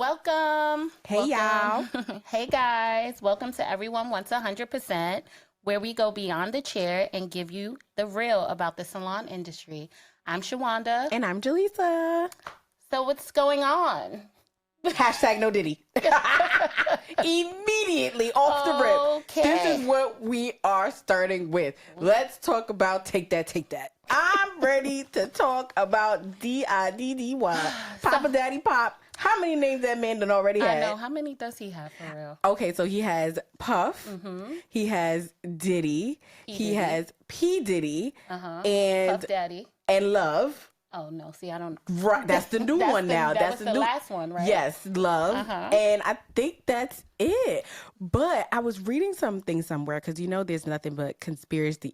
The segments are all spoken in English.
Welcome. Hey, y'all. Hey, guys. Welcome to Everyone Wants 100%, where we go beyond the chair and give you the real about the salon industry. I'm Shawanda. And I'm Jaleesa. So what's going on? Hashtag no Diddy. Immediately off the rip. Okay. This is what we are starting with. Let's talk about Take That, Take That. I'm ready to talk about D-I-D-D-Y. Papa Daddy Pop. How many names that man done already had? I know. How many does he have for real? Okay, so he has Puff. Mm-hmm. He has Diddy. He has P. Diddy. And Puff Daddy. And Love. Oh, no. See, I don't... Right, that's the new one now. That's the last one, right? Yes, Love. And I think that's it. But I was reading something somewhere because, there's nothing but conspiracy.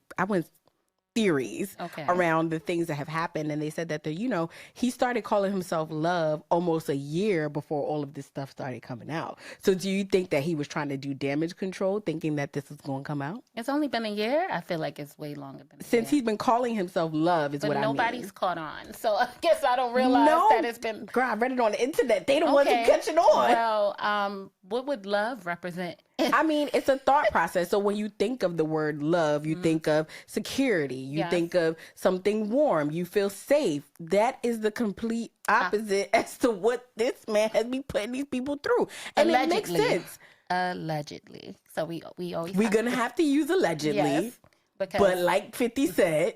Theories around the things that have happened, and they said that he started calling himself Love almost a year before all of this stuff started coming out. So do you think that he was trying to do damage control, thinking that this was going to come out? It's only been a year. I feel like it's way longer than since he's been calling himself Love is what I mean. But nobody's caught on, so I guess I don't realize that it's been. Girl, I read it on the internet. They don't want to catch it on. Well, what would love represent? I mean, it's a thought process. So when you think of the word love, you think of security. You think of something warm. You feel safe. That is the complete opposite as to what this man has been putting these people through. And allegedly, it makes sense. Allegedly. So we always... We're going to have to use allegedly. Yes, but like 50 said...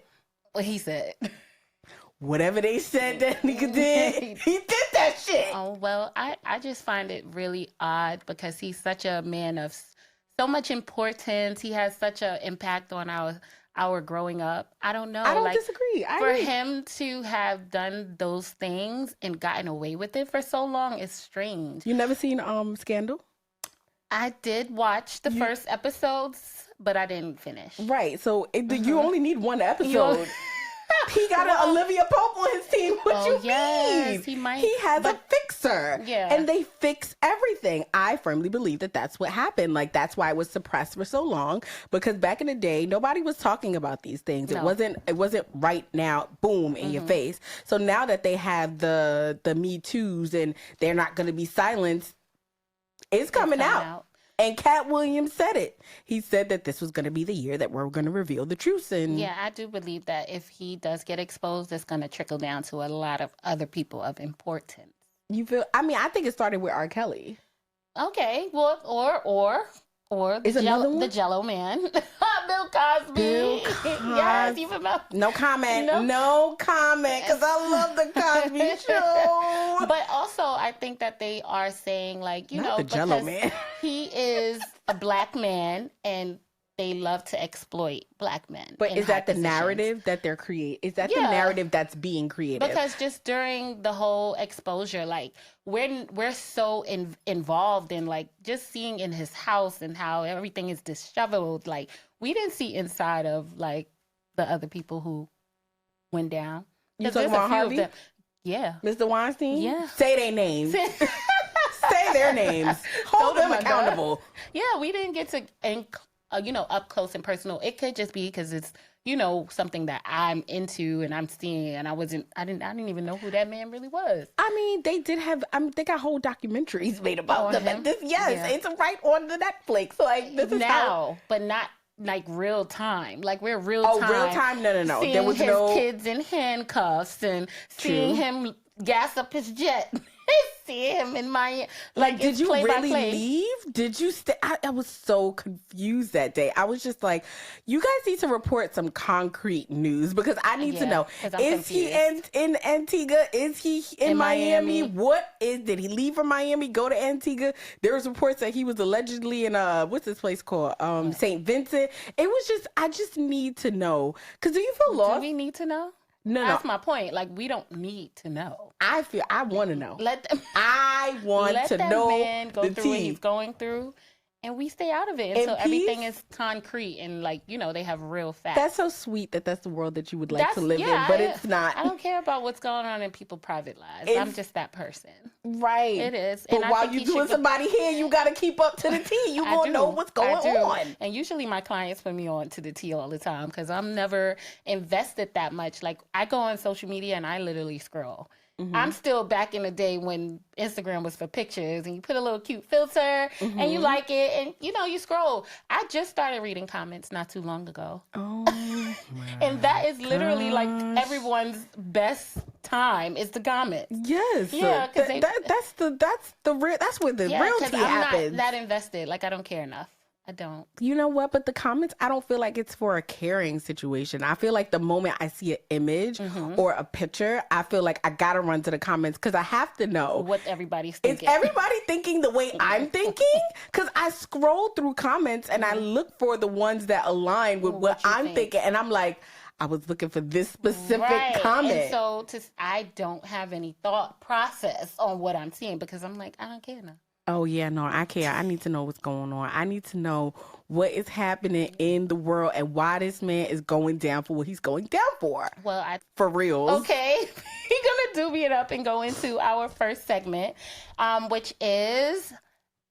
What he said... Whatever they said that nigga did, he did that shit. Oh, well, I just find it really odd because he's such a man of so much importance. He has such an impact on our growing up. I don't know. I don't disagree. I agree. Him to have done those things and gotten away with it for so long is strange. You never seen Scandal? I did watch the first episodes, but I didn't finish. Right. So you only need one episode. He got an Olivia Pope on his team. What mean? He might. He has a fixer. Yeah. And they fix everything. I firmly believe that that's what happened. Like, that's why it was suppressed for so long. Because back in the day, nobody was talking about these things. No. It wasn't right now, boom, in your face. So now that they have the Me Too's and they're not going to be silenced, it's coming out. And Cat Williams said it. He said that this was going to be the year that we're going to reveal the truth. And yeah, I do believe that if he does get exposed, it's going to trickle down to a lot of other people of importance. You feel? I mean, I think it started with R. Kelly. Okay, well, or the Jello Man, Bill Cosby. Yes, you remember? No comment. No comment, because I love the Cosby Show. But also, I think that they are saying, like, the Jello Man. He is a black man, and they love to exploit black men. But is that the narrative that they're creating? Is that the narrative that's being created? Because just during the whole exposure, like, we're so involved in, like, just seeing in his house and how everything is disheveled. Like, we didn't see inside of, like, the other people who went down. You talking about Harvey? Yeah. Mr. Weinstein? Yeah. Say their names. Say their names. Hold them accountable. Yeah, we didn't get to... up close and personal. It could just be because it's, something that I'm into and I'm seeing, and I didn't even know who that man really was. I mean, they did have, they got whole documentaries made about them. It's right on the Netflix. Like, this is now, but not like real time. Like, we're real time. Oh, real time? No. Seeing there was his kids in handcuffs and seeing him gas up his jet. See him in my did you really leave? Did you stay? I was so confused that day. I was just like, you guys need to report some concrete news because I need to know. Is he in Antigua? Is he in Miami? Did he leave from Miami, go to Antigua? There was reports that he was allegedly in what's this place called? St. Vincent. It was just, I just need to know. Because do you feel lost? Do we need to know? No. That's my point. Like, we don't need to know. I want to know. I want to let know that man go the through what tea. he's going through, and we stay out of it until everything is concrete and, like, they have real facts. That's so sweet that that's the world that you would like to live in, but it's not. I don't care about what's going on in people's private lives. I'm just that person. Right. It is. But while you're doing somebody here, you got to keep up to the tea. You going to know what's going on. And usually my clients put me on to the tea all the time because I'm never invested that much. Like, I go on social media and I literally scroll. I'm still back in the day when Instagram was for pictures and you put a little cute filter and you like it and, you scroll. I just started reading comments not too long ago. Oh, and that is literally like everyone's best time is the comments. Yes. Yeah, because that's where the real tea happens. I'm not that invested. Like, I don't care enough. I don't. You know what? But the comments, I don't feel like it's for a caring situation. I feel like the moment I see an image or a picture, I feel like I gotta run to the comments because I have to know what everybody's thinking. Is everybody thinking the way I'm thinking? Because I scroll through comments and I look for the ones that align with what I'm thinking. And I'm like, I was looking for this specific comment. And so I don't have any thought process on what I'm seeing because I'm like, I don't care now. Oh, yeah, no, I care. I need to know what's going on. I need to know what is happening in the world and why this man is going down for what he's going down for. Well, for real. Okay. We're going to doobie it up and go into our first segment, which is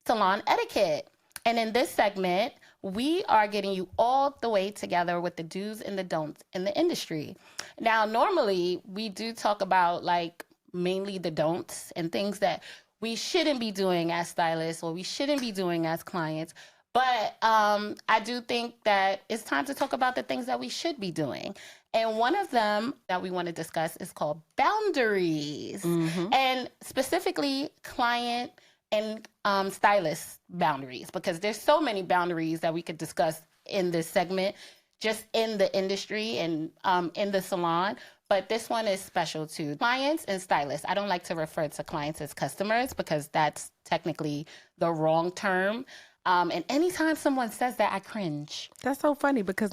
salon etiquette. And in this segment, we are getting you all the way together with the do's and the don'ts in the industry. Now, normally, we do talk about, like, mainly the don'ts and things that we shouldn't be doing as stylists or we shouldn't be doing as clients. But I do think that it's time to talk about the things that we should be doing. And one of them that we want to discuss is called boundaries. And specifically client and stylist boundaries, because there's so many boundaries that we could discuss in this segment, just in the industry and in the salon. But this one is special to clients and stylists. I don't like to refer to clients as customers because that's technically the wrong term. And anytime someone says that, I cringe. That's so funny because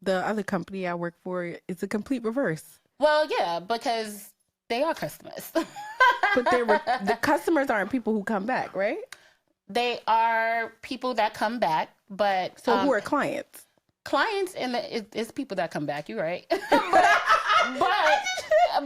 the other company I work for is a complete reverse. Well, yeah, because they are customers. But the customers aren't people who come back, right? They are people that come back, but... So who are clients? Clients is people that come back, you're right.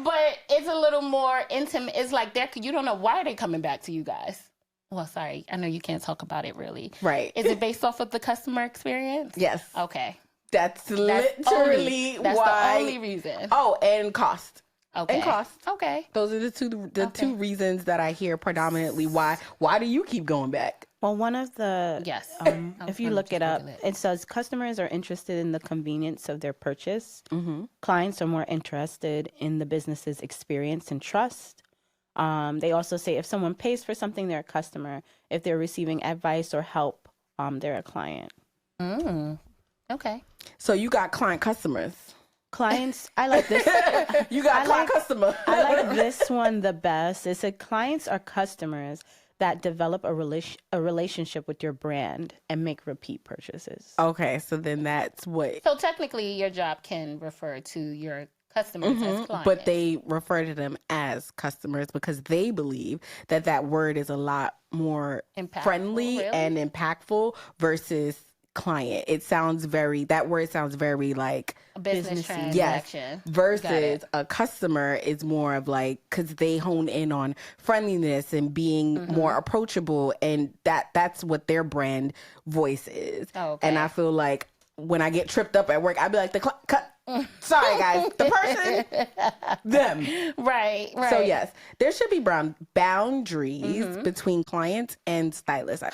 But it's a little more intimate. It's like you don't know why they're coming back to you guys. Well, sorry. I know you can't talk about it really. Right. Is it based off of the customer experience? Yes. Okay. That's literally why. That's the only reason. Oh, and cost. Okay. And cost. Okay. Those are the two reasons that I hear predominantly why do you keep going back? Well, one of the, yes. If you look it up, it says customers are interested in the convenience of their purchase. Clients are more interested in the business's experience and trust. They also say if someone pays for something, they're a customer. If they're receiving advice or help, they're a client. Okay. So you got client customers. Clients, I like this. You got client customer. I like this one the best. It said clients are customers that develop a relationship with your brand and make repeat purchases. Okay, so then that's what... So technically your job can refer to your customers as clients. But they refer to them as customers because they believe that word is a lot more friendly and impactful versus client. That word sounds very like a business transaction. Yes, versus a customer is more of like, because they hone in on friendliness and being more approachable, and that's what their brand voice is. Okay. And I feel like when I get tripped up at work, I'd be like, sorry guys, the person, them. Right. So yes, there should be boundaries between clients and stylists.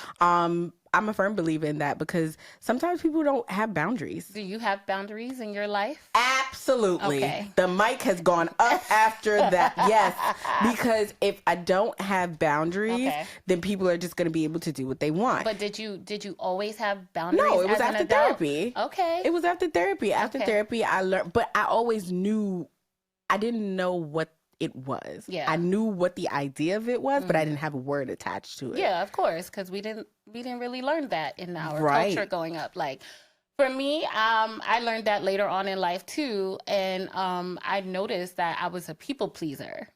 I'm a firm believer in that because sometimes people don't have boundaries. Do you have boundaries in your life? Absolutely. Okay. The mic has gone up after that. Yes. Because if I don't have boundaries, then people are just going to be able to do what they want. But did you always have boundaries? No, it was after therapy. Okay. It was after therapy. After therapy, I learned, but I always knew, I didn't know what it was. Yeah. I knew what the idea of it was, but I didn't have a word attached to it. Yeah, of course, because we didn't really learn that in our culture growing up. Like for me, I learned that later on in life too, and I noticed that I was a people pleaser.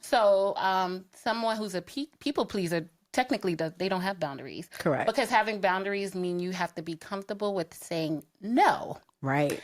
So someone who's a people pleaser technically they don't have boundaries. Correct. Because having boundaries mean you have to be comfortable with saying no. Right.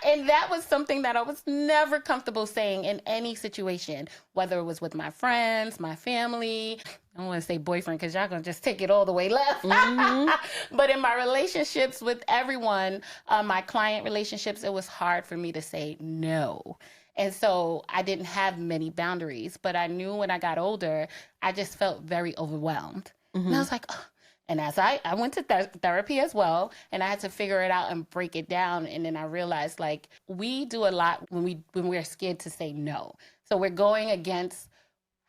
And that was something that I was never comfortable saying in any situation, whether it was with my friends, my family. I don't want to say boyfriend because y'all going to just take it all the way left. But in my relationships with everyone, my client relationships, it was hard for me to say no. And so I didn't have many boundaries, but I knew when I got older, I just felt very overwhelmed. And I was like, oh. And as I went to therapy as well, and I had to figure it out and break it down. And then I realized, like, we do a lot when we're scared to say no. So we're going against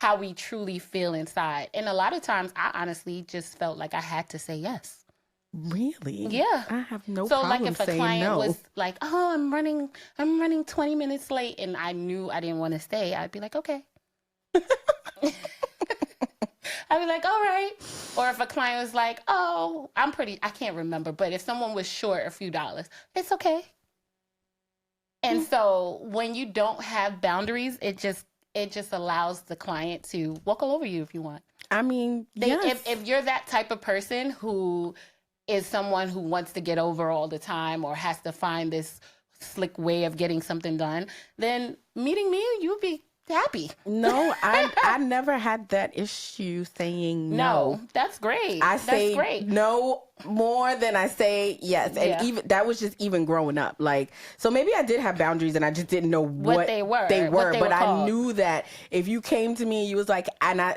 how we truly feel inside. And a lot of times I honestly just felt like I had to say yes. Really? Yeah. I have no so problem like if a saying client no. was like, oh, I'm running 20 minutes late, and I knew I didn't want to stay, I'd be like, okay. I'd be like, all right. Or if a client was like, oh, I can't remember, but if someone was short a few dollars, it's okay. And so when you don't have boundaries, it just allows the client to walk all over you if you want. I mean, yes. If you're that type of person who is someone who wants to get over all the time or has to find this slick way of getting something done, then meeting me, you'll be happy. No, I never had that issue saying no. No, that's great. I that's say great. no more than I say yes. And even that was just even growing up. Like, so maybe I did have boundaries and I just didn't know what they were. But I knew that if you came to me and you was like, I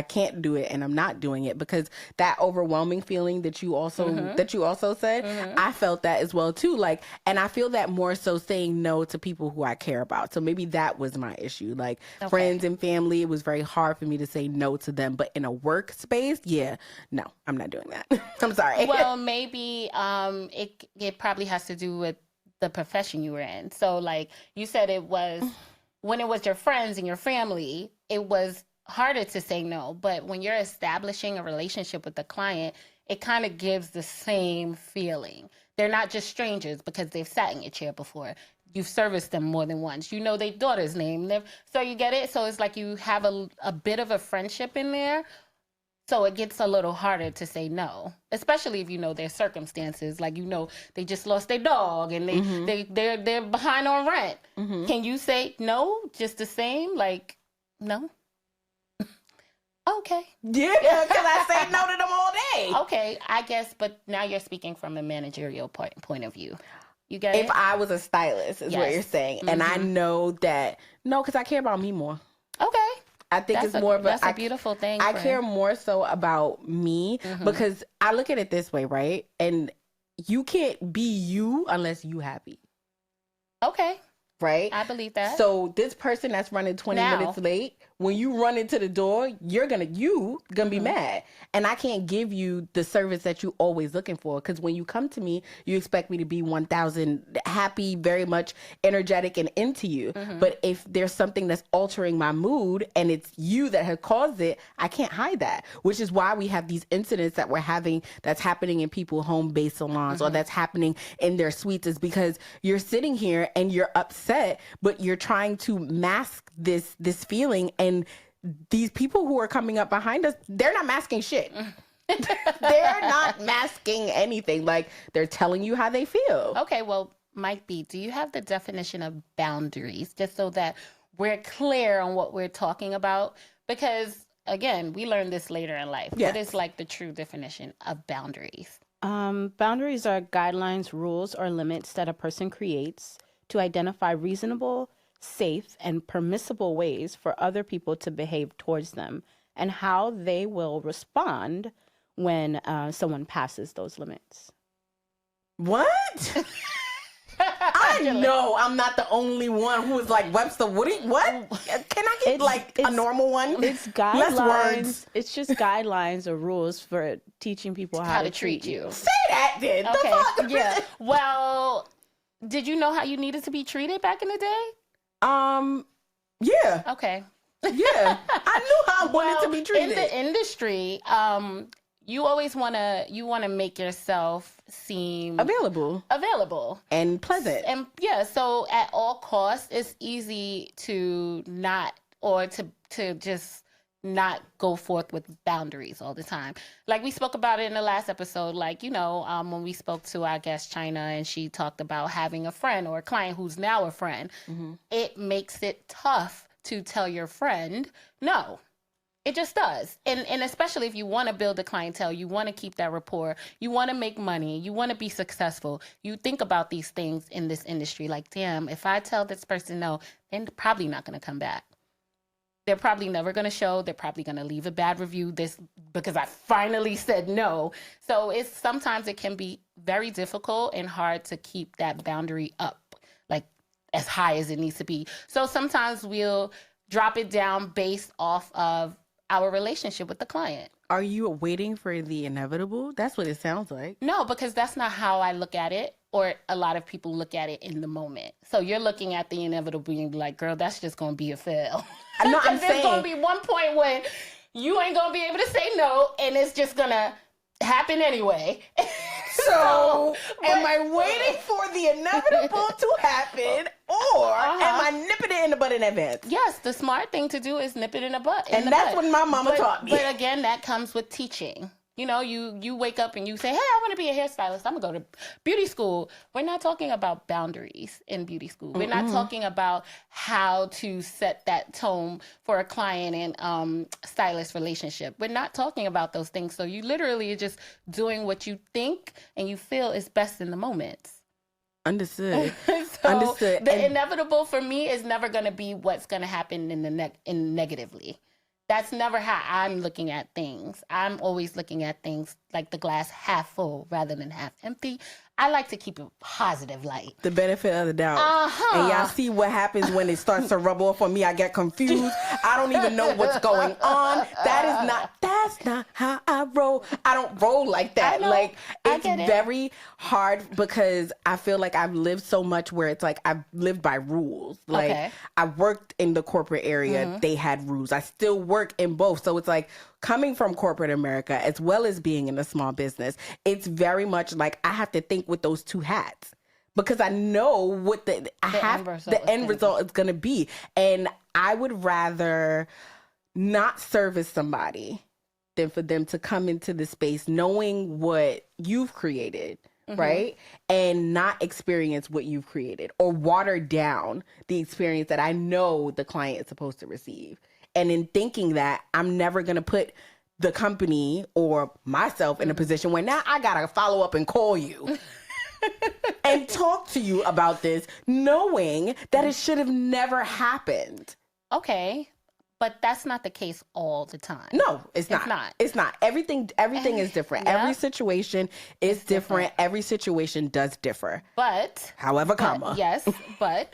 can't do it, and I'm not doing it, because that overwhelming feeling that you also said, I felt that as well too. Like, and I feel that more so saying no to people who I care about. So maybe that was my issue. Like friends and family, it was very hard for me to say no to them. But in a workspace, no, I'm not doing that. I'm sorry. Well, maybe it probably has to do with the profession you were in. So like you said, it was when it was your friends and your family, it was harder to say no. But when you're establishing a relationship with the client, it kind of gives the same feeling. They're not just strangers because they've sat in your chair before. You've serviced them more than once. You know their daughter's name. So you get it? So it's like you have a bit of a friendship in there. So it gets a little harder to say no, especially if you know their circumstances. Like, you know, they just lost their dog and they're behind on rent. Can you say no just the same? Like, no? Okay. Yeah, because I say no to them all day. Okay, I guess, but now you're speaking from a managerial point of view. You get it? If I was a stylist, is what you're saying. And I know that, because I care about me more. Okay. I think it's more of a beautiful thing. I care more so about me because I look at it this way, right? And you can't be you unless you happy. Okay. Right? I believe that. So this person that's running 20 minutes late, when you run into the door, you're gonna be mad. And I can't give you the service that you always looking for. Because when you come to me, you expect me to be 1,000 happy, very much energetic and into you. But if there's something that's altering my mood and it's you that has caused it, I can't hide that. Which is why we have these incidents that we're having that's happening in people's home-based salons or that's happening in their suites, is because you're sitting here and you're upset, but you're trying to mask this feeling. And these people who are coming up behind us, they're not masking shit. They're not masking anything. Like, they're telling you how they feel. Okay, well, Mike B, do you have the definition of boundaries, just so that we're clear on what we're talking about? Because, again, we learned this later in life. Yes. What is, like, the true definition of boundaries? Boundaries are guidelines, rules, or limits that a person creates to identify reasonable, safe, and permissible ways for other people to behave towards them, and how they will respond when someone passes those limits. What? I know I'm not the only one who is like, Webster, what? Can I get a normal one? It's guidelines. Less words. It's just guidelines or rules for teaching people how to treat you. Say that then. Okay. Yeah. Well, did you know how you needed to be treated back in the day? Yeah. Okay. Yeah. I knew how I wanted to be treated. In the industry, you always want to make yourself seem available and pleasant. And yeah, so at all costs, it's easy to not, or to just not go forth with boundaries all the time. Like we spoke about it in the last episode, like, you know, when we spoke to our guest China, and she talked about having a friend or a client who's now a friend. It makes it tough to tell your friend no. It just does. And especially if you want to build a clientele, you want to keep that rapport, you want to make money, you want to be successful. You think about these things in this industry like, damn, if I tell this person no, they're probably not going to come back. They're probably never going to show. They're probably going to leave a bad review this because I finally said no. So sometimes it can be very difficult and hard to keep that boundary up, like as high as it needs to be. So sometimes we'll drop it down based off of our relationship with the client. Are you waiting for the inevitable? That's what it sounds like. No, because that's not how I look at it, or a lot of people look at it in the moment. So you're looking at the inevitable and be like, girl, that's just going to be a fail. No, I'm saying. There's going to be one point when you ain't going to be able to say no, and it's just going to happen anyway. So, am I waiting for the inevitable to happen, or am I nipping it in the butt in advance? Yes, the smart thing to do is nip it in the butt. And that's what my mama taught me. But again, that comes with teaching. You know, you wake up and you say, hey, I want to be a hairstylist. I'm going to go to beauty school. We're not talking about boundaries in beauty school. We're not talking about how to set that tone for a client and stylist relationship. We're not talking about those things. So you literally are just doing what you think and you feel is best in the moment. Understood. Understood. The inevitable for me is never going to be what's going to happen in negatively. That's never how I'm looking at things. I'm always looking at things like the glass half full rather than half empty. I like to keep a positive light. The benefit of the doubt. And y'all see what happens when it starts to rub off on me. I get confused. I don't even know what's going on. That's not how I roll. I don't roll like that. Like, it's very hard because I feel like I've lived so much where it's like I've lived by rules. Like, I worked in the corporate area. They had rules. I still work in both. So it's like, coming from corporate America, as well as being in a small business, it's very much like I have to think with those two hats because I know what the end result is going to be. And I would rather not service somebody than for them to come into the space knowing what you've created, right? And not experience what you've created or water down the experience that I know the client is supposed to receive. And in thinking that, I'm never going to put the company or myself in a position where now I got to follow up and call you and talk to you about this, knowing that it should have never happened. Okay. But that's not the case all the time. No, it's not. It's not. Everything is different. Yep. Every situation is different. Every situation does differ. However, yes, but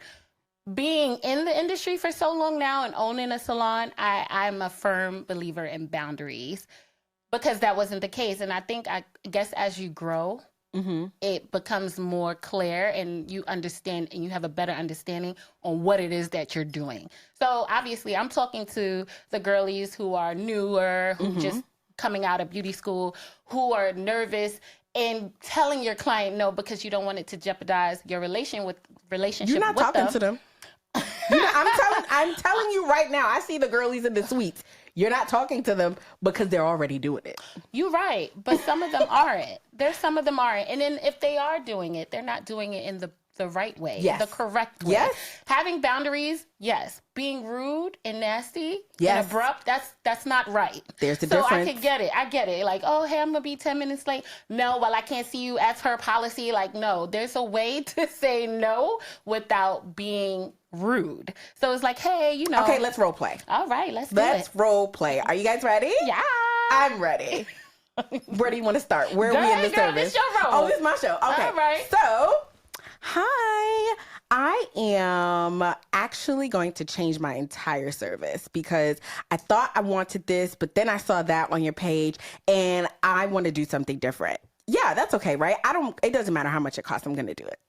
being in the industry for so long now and owning a salon, I'm a firm believer in boundaries because that wasn't the case. And I guess as you grow, it becomes more clear and you understand and you have a better understanding on what it is that you're doing. So obviously I'm talking to the girlies who are newer, who just coming out of beauty school, who are nervous and telling your client no because you don't want it to jeopardize your relationship with them. You're not talking to them. I'm telling you right now, I see the girlies in the suites. You're not talking to them because they're already doing it. You're right, but some of them aren't. Some of them aren't. And then if they are doing it, they're not doing it in the right way, the correct way. Yes. Having boundaries, yes. Being rude and nasty and abrupt, that's not right. There's a difference. So I can get it. I get it. Like, oh, hey, I'm going to be 10 minutes late. No, well, I can't see you as per policy. Like, no, there's a way to say no without being rude. So it's like, hey, you know. Okay, let's role play. All right, let's role play. Are you guys ready? Yeah. I'm ready. Where do you want to start? Where are we in the service? It's your role. Oh, it's my show. Okay. All right. So, hi. I am actually going to change my entire service because I thought I wanted this, but then I saw that on your page and I want to do something different. Yeah, that's okay, right? It doesn't matter how much it costs. I'm going to do it.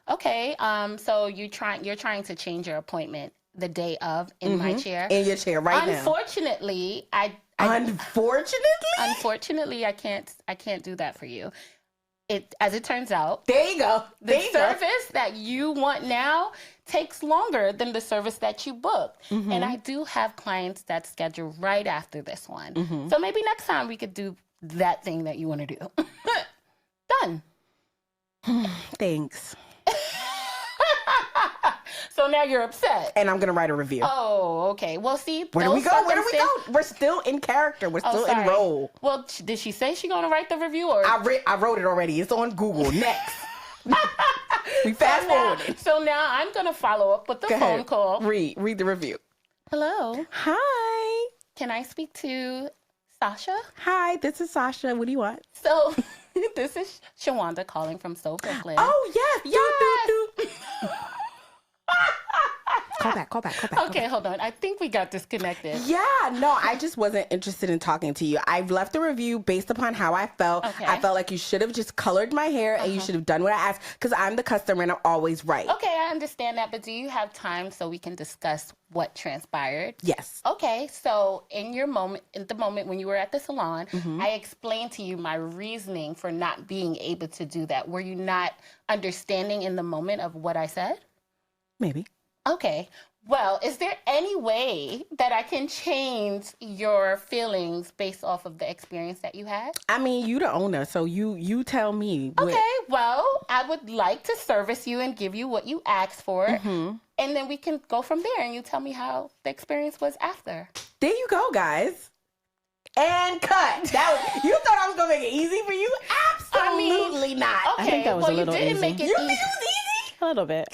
Okay. So you're trying to change your appointment the day of in my chair. In your chair right now. Unfortunately, Unfortunately, I can't do that for you. As it turns out, there you go. The service that you want now takes longer than the service that you booked. And I do have clients that schedule right after this one. So maybe next time we could do that thing that you want to do. Done. Thanks. So now you're upset. And I'm going to write a review. Oh, okay. Well, see. Where do we go? We're still in character. We're still in role. Well, did she say she's going to write the review? Or I wrote it already. It's on Google. Next. We fast forwarded. So now I'm going to follow up with the phone call. Read the review. Hello. Hi. Can I speak to Sasha? Hi, this is Sasha. What do you want? So this is Shawanda calling from Seoul, Brooklyn. Oh, yes. Call back. Okay, hold on. I think we got disconnected. Yeah, no, I just wasn't interested in talking to you. I've left a review based upon how I felt. Okay. I felt like you should have just colored my hair and you should have done what I asked because I'm the customer and I'm always right. Okay, I understand that, but do you have time so we can discuss what transpired? Yes. Okay, so in the moment when you were at the salon, I explained to you my reasoning for not being able to do that. Were you not understanding in the moment of what I said? Maybe. Okay. Well, is there any way that I can change your feelings based off of the experience that you had? I mean, you the owner, so you tell me. Okay, well, I would like to service you and give you what you asked for. And then we can go from there and you tell me how the experience was after. There you go, guys. And cut. You thought I was going to make it easy for you? Absolutely not. Okay, I think that was a little you didn't easy. make it You easy. think it was easy? A little bit.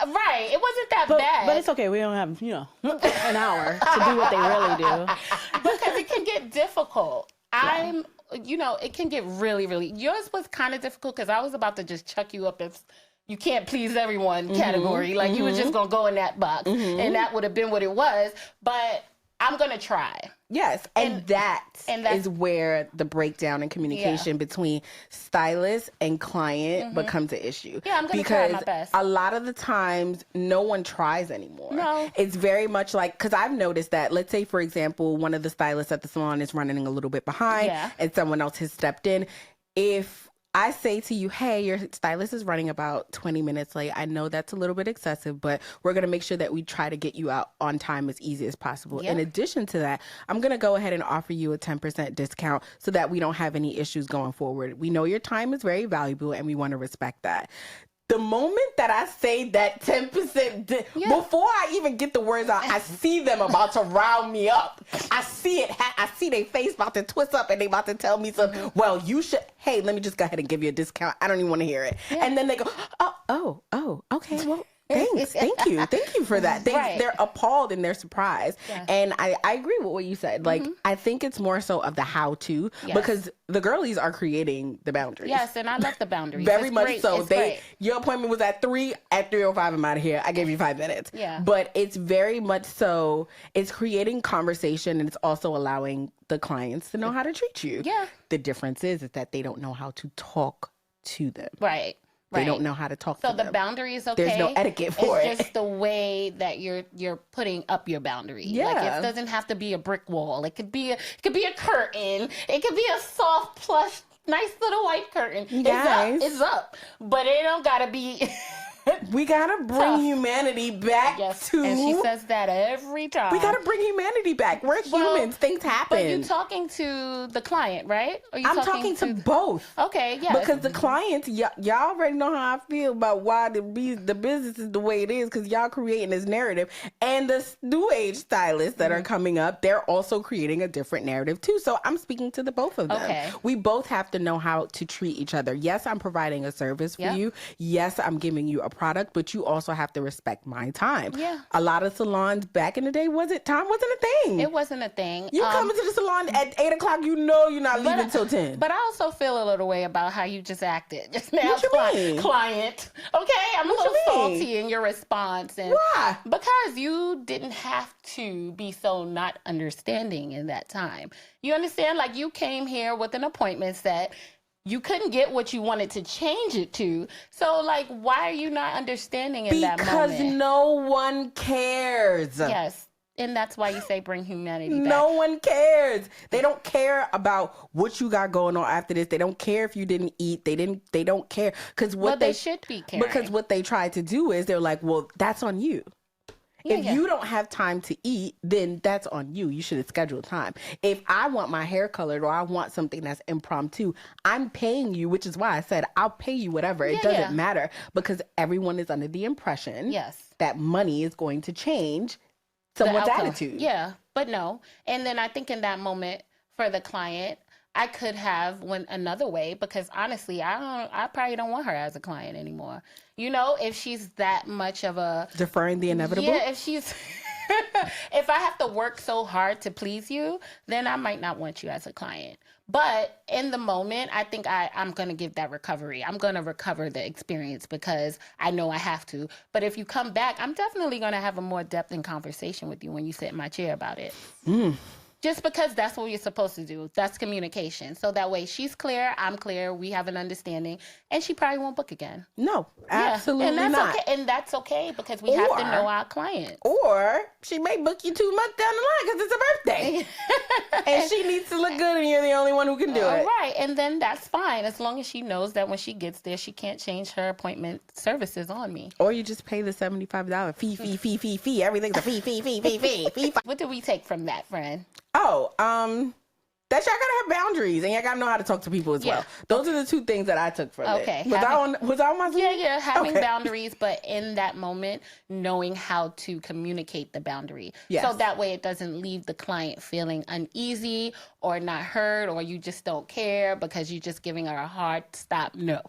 Right, it wasn't that bad. But it's okay. We don't have, an hour to do what they really do. Because it can get difficult. It can get really, really. Yours was kind of difficult because I was about to just chuck you up as you can't please everyone category. Like you were just going to go in that box. And that would have been what it was. But I'm going to try. Yes, and that is where the breakdown in communication between stylist and client becomes an issue. Yeah, I'm going to try my best. A lot of the times, no one tries anymore. No. It's very much like, because I've noticed that, let's say, for example, one of the stylists at the salon is running a little bit behind and someone else has stepped in. If I say to you, hey, your stylist is running about 20 minutes late. I know that's a little bit excessive, but we're going to make sure that we try to get you out on time as easy as possible. In addition to that, I'm going to go ahead and offer you a 10% discount so that we don't have any issues going forward. We know your time is very valuable and we want to respect that. The moment that I say that 10%, before I even get the words out, I see them about to round me up. I see it. I see their face about to twist up and they about to tell me something. Well, you should, hey, let me just go ahead and give you a discount. I don't even want to hear it. Yeah. And then they go, oh, okay, well. Thanks. Thank you for that. They're appalled and they're surprised. Yeah. And I agree with what you said. Like, I think it's more so of the how-to because the girlies are creating the boundaries. Yes, and I love the boundaries. Very much so. Your appointment was at 3. At 3:05, I'm out of here. I gave you 5 minutes. Yeah. But it's very much so. It's creating conversation and it's also allowing the clients to know how to treat you. Yeah. The difference is that they don't know how to talk to them. Right. They don't know how to talk to them. So the boundary is okay. There's no etiquette for it. It's just the way that you're putting up your boundary. Yeah. Like it doesn't have to be a brick wall. It could be a curtain. It could be a soft, plush, nice little white curtain. Yes. It's up. But it don't gotta be we gotta bring humanity back to. And she says that every time. We gotta bring humanity back. We're humans. Things happen. But you're talking to the client, right? Or I'm talking to both. Okay, yeah. Because the clients, y'all already know how I feel about why the business is the way it is. Because y'all creating this narrative, and the new age stylists that are coming up, they're also creating a different narrative too. So I'm speaking to the both of them. Okay. We both have to know how to treat each other. Yes, I'm providing a service for you. Yes, I'm giving you a product, but you also have to respect my time. Yeah. A lot of salons back in the day time wasn't a thing. It wasn't a thing. You come into the salon at 8 o'clock, you know you're not leaving till 10. But I also feel a little way about how you just acted just now. What you mean? Client. Okay, I'm a little salty in your response. And why? Because you didn't have to be so not understanding in that time. You understand? Like you came here with an appointment set. You couldn't get what you wanted to change it to. So, like, why are you not understanding in that moment? Because no one cares. Yes. And that's why you say bring humanity back. No one cares. They don't care about what you got going on after this. They don't care if you didn't eat. They don't care. Because what they should be caring. Because what they try to do is they're like, well, that's on you. If you don't have time to eat, then that's on you. You should have scheduled time. If I want my hair colored or I want something that's impromptu, I'm paying you, which is why I said I'll pay you whatever. It doesn't matter, because everyone is under the impression that money is going to change someone's attitude. Yeah, but no. And then I think in that moment for the client, I could have went another way, because honestly, I probably don't want her as a client anymore. You know, if she's that much of a deferring the inevitable. Yeah, if she's if I have to work so hard to please you, then I might not want you as a client. But in the moment, I think I'm going to give that recovery. I'm going to recover the experience because I know I have to. But if you come back, I'm definitely going to have a more depth in conversation with you when you sit in my chair about it. Just because that's what you're supposed to do. That's communication. So that way she's clear, I'm clear, we have an understanding, and she probably won't book again. No, absolutely and that's not. Okay. And that's okay, because we have to know our clients. Or she may book you 2 months down the line because it's her birthday. And she needs to look good and you're the only one who can do it. Right. And then that's fine, as long as she knows that when she gets there, she can't change her appointment services on me. Or you just pay the $75 fee. Everything's a fee. What did we take from that, friend? Oh, that y'all gotta have boundaries and y'all gotta know how to talk to people as well. Those are the 2 things that I took from it. Was I on my scene? Yeah, having boundaries, but in that moment, knowing how to communicate the boundary. Yes. So that way it doesn't leave the client feeling uneasy or not heard, or you just don't care because you're just giving her a hard stop no.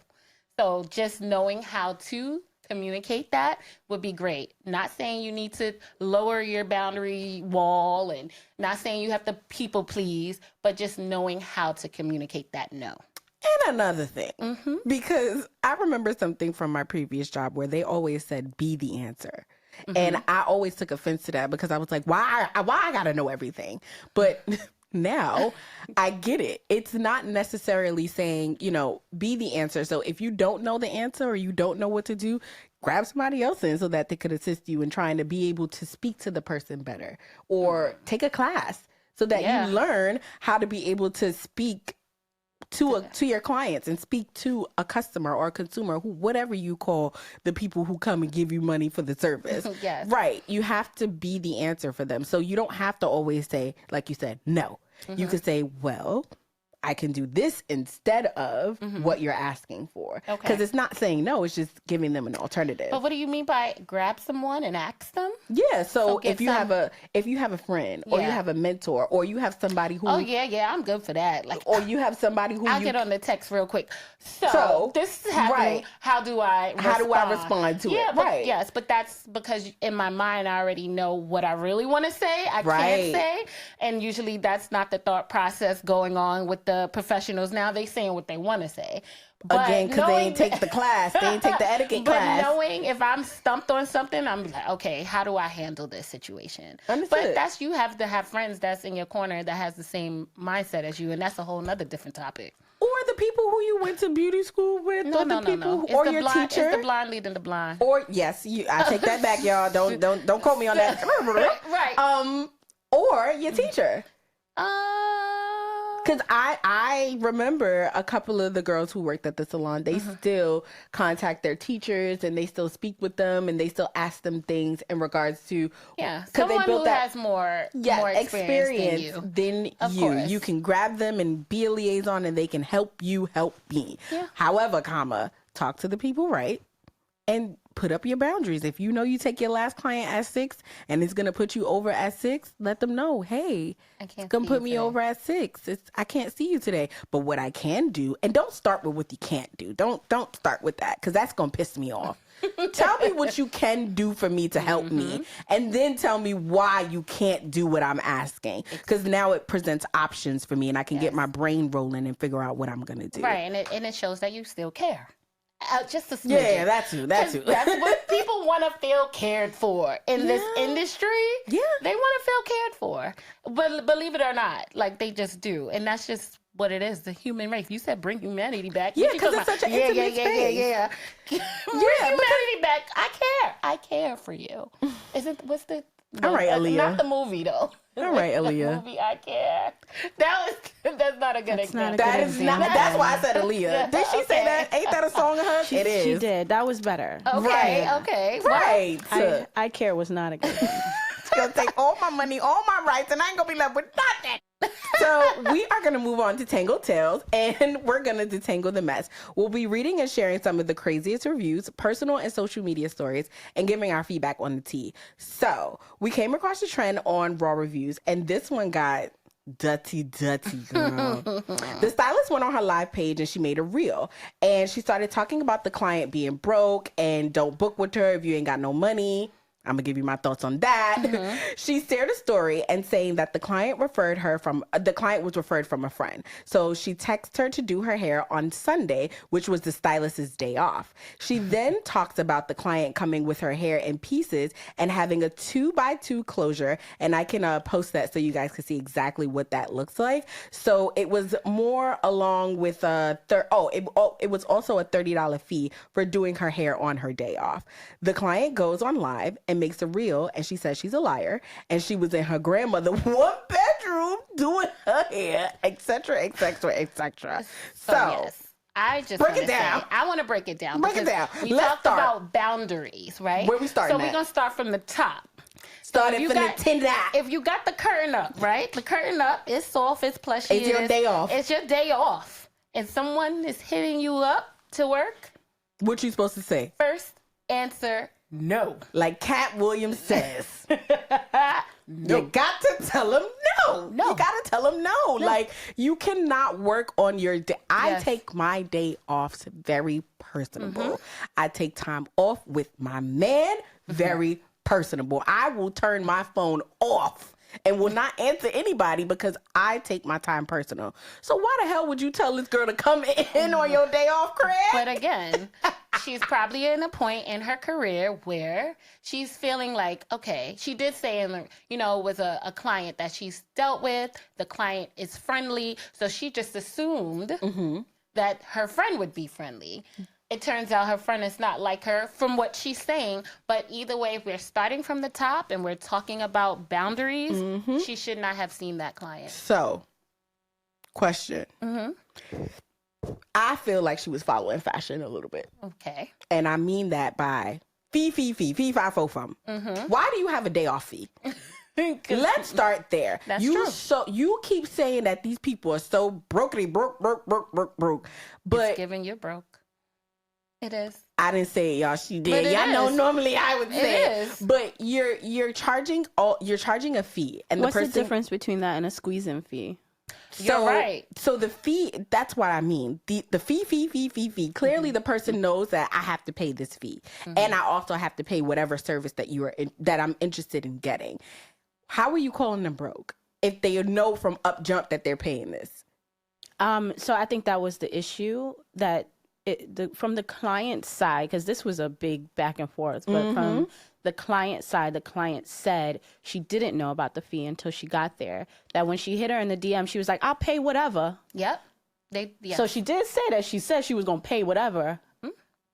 So just knowing how to communicate that would be great. Not saying you need to lower your boundary wall, and not saying you have to people please, but just knowing how to communicate that no. And another thing, because I remember something from my previous job where they always said, be the answer. And I always took offense to that because I was like, why I gotta know everything? But now I get it. It's not necessarily saying, be the answer. So if you don't know the answer or you don't know what to do, grab somebody else in so that they could assist you in trying to be able to speak to the person better, or take a class so that you learn how to be able to speak to your clients and speak to a customer or a consumer, whatever you call the people who come and give you money for the service. Yes. Right. You have to be the answer for them. So you don't have to always say, like you said, no. You could say, well, I can do this instead of what you're asking for. Because it's not saying no, it's just giving them an alternative. But what do you mean by grab someone and ask them? Yeah, so if you have a friend, or you have a mentor, or you have somebody who I'm good for that. Like, or you have somebody who I'll get on the text real quick. So this is happening. Right. How do I respond to it? Right. Yes, but that's because in my mind I already know what I really want to say. I can't say, and usually that's not the thought process going on with the professionals. Now they saying what they want to say. But again, because they ain't take the class. They ain't take the etiquette class. But knowing if I'm stumped on something, I'm like, okay, how do I handle this situation? Understood. But you have to have friends that's in your corner that has the same mindset as you, and that's a whole nother different topic. Or the people who you went to beauty school with, no. Or your teacher. It's the blind leading the blind. Or yes, I take that back, y'all. Don't quote me on that. Right. Or your teacher. Because I remember a couple of the girls who worked at the salon, they still contact their teachers and they still speak with them and they still ask them things in regards to... someone who has more experience than you. You can grab them and be a liaison and they can help you help me. Yeah. However, talk to the people right and put up your boundaries. If you know you take your last client at 6 and it's going to put you over at 6, let them know, hey, it's going to put me over at 6. I can't see you today. But what I can do, and don't start with what you can't do. Don't start with that, because that's going to piss me off. Tell me what you can do for me to help me, and then tell me why you can't do what I'm asking, because now it presents options for me and I can get my brain rolling and figure out what I'm going to do. Right, and it shows that you still care. Just a smidgen. Yeah, that too. That's what people want to feel cared for in this industry. Yeah, they want to feel cared for, but believe it or not, like they just do, and that's just what it is. The human race. You said bring humanity back. Yeah, because it's such an intimate space. Bring humanity back. I care for you. What's the? All right, Aaliyah. Not the movie though. All right, Aaliyah. Movie, I care. That's not not a good example. That is not. That's why I said Aaliyah. Did she say that? Ain't that a song of hers? It is. She did. That was better. Okay. Okay. Right. I Care was not a good one. It's gonna take all my money, all my rights, and I ain't gonna be left with nothing. So we are going to move on to Tangled Tales, and we're going to detangle the mess. We'll be reading and sharing some of the craziest reviews, personal and social media stories, and giving our feedback on the tea. So we came across a trend on Raw Reviews, and this one got dirty, girl. The stylist went on her live page and she made a reel, and she started talking about the client being broke and don't book with her if you ain't got no money. I'm going to give you my thoughts on that. Mm-hmm. She shared a story and saying that the client was referred from a friend. So she texted her to do her hair on Sunday, which was the stylist's day off. She then talks about the client coming with her hair in pieces and having a 2x2 closure. And I can post that so you guys can see exactly what that looks like. So it was more along with it was also a $30 fee for doing her hair on her day off. The client goes on live and makes a reel, and she says she's a liar and she was in her grandmother's one bedroom doing her hair, etc., etc., etc. So yes, I just break it down. I want to break it down. Break it down. We talked about boundaries, right? Where we starting? So we're gonna start from the top. Starting from the tender. If you got the curtain up, right? The curtain up, it's soft, it's plushy. It's your day off. It's your day off, and someone is hitting you up to work. What you supposed to say? First answer. No. Like Cat Williams says. No. You got to tell him no. You got to tell him no. Like, you cannot work on your day. I take my day offs very personable. Mm-hmm. I take time off with my man, very personable. I will turn my phone off and will not answer anybody because I take my time personal. So why the hell would you tell this girl to come in on your day off, Craig? But again, she's probably in a point in her career where she's feeling like, okay, she did say, with a client that she's dealt with, the client is friendly. So she just assumed that her friend would be friendly. It turns out her friend is not like her from what she's saying. But either way, if we're starting from the top and we're talking about boundaries, she should not have seen that client. So, question. I feel like she was following fashion a little bit. Okay. And I mean that by fee, fi, fo, fum. Why do you have a day off fee? Let's start there. That's true. So you keep saying that these people are so brokey, broke. But it's giving you broke. It is. I didn't say it, y'all. She did. Y'all know normally I would say it. But you're charging a fee, and what's the difference between that and a squeezing fee? You're right. So the fee, that's what I mean. The fee. Clearly, the person knows that I have to pay this fee, and I also have to pay whatever service that I'm interested in getting. How are you calling them broke if they know from up jump that they're paying this? So I think that was the issue that. From the client side, because this was a big back and forth, but from the client side, the client said she didn't know about the fee until she got there. That when she hit her in the DM, she was like, I'll pay whatever. Yep. So she did say that. She said she was going to pay whatever.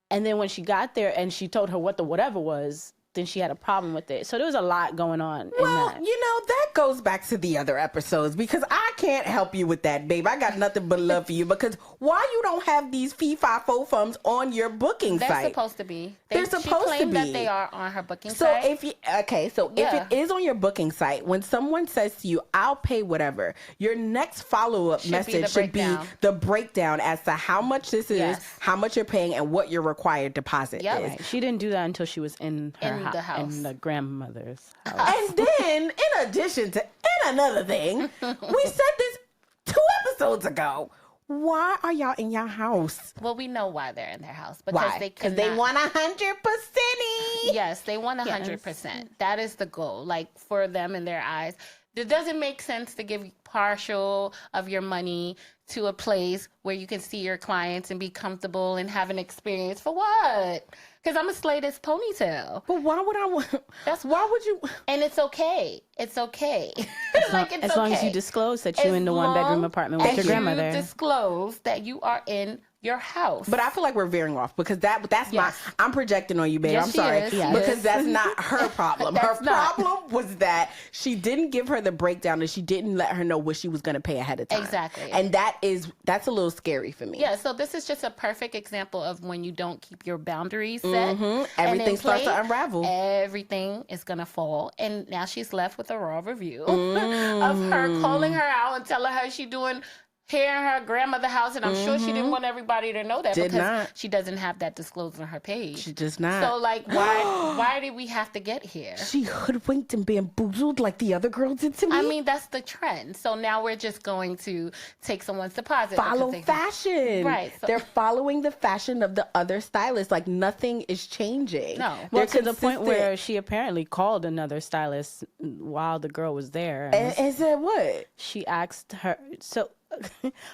And then when she got there and she told her what the whatever was, then she had a problem with it. So there was a lot going on in that. That goes back to the other episodes because I can't help you with that, babe. I got nothing but love for you because why you don't have these fee, fi, fo, fums on your booking site? They're supposed to be. They're supposed to be. She claimed that they are on her booking site. If it is on your booking site, when someone says to you, I'll pay whatever, your next follow-up message should be the breakdown as to how much this is, how much you're paying, and what your required deposit is. Right. She didn't do that until she was in the house. In the grandmother's house. And then, in addition to another thing, we said this 2 episodes ago. Why are y'all in your house? Well, we know why they're in their house. Because they want 100%. Yes, they want 100%. Yes. That is the goal. Like, for them in their eyes. It doesn't make sense to give partial of your money to a place where you can see your clients and be comfortable and have an experience. For what? Because I'm going to slay this ponytail. But why would I want... Why would you... And it's okay. It's okay. As long as you disclose that you're in the one-bedroom apartment with your grandmother. As you disclose that you are in your house. But I feel like we're veering off because that's I'm projecting on you, babe. Yes, I'm sorry. yes. Because that's not her problem. Her problem was that she didn't give her the breakdown and she didn't let her know what she was going to pay ahead of time. Exactly. And that's a little scary for me. Yeah, so this is just a perfect example of when you don't keep your boundaries set. Everything starts to unravel. Everything is going to fall. And now she's left with a raw review of her calling her out and telling her she's doing hair in her grandmother's house, and I'm sure she didn't want everybody to know that she doesn't have that disclosed on her page. She does not. So, like, why did we have to get here? She hoodwinked and bamboozled like the other girl did to me. I mean, that's the trend. So now we're just going to take someone's deposit. Follow fashion. Right. So, they're following the fashion of the other stylists. Like, nothing is changing. No. Well, to the point where she apparently called another stylist while the girl was there. And said what? She asked her, so...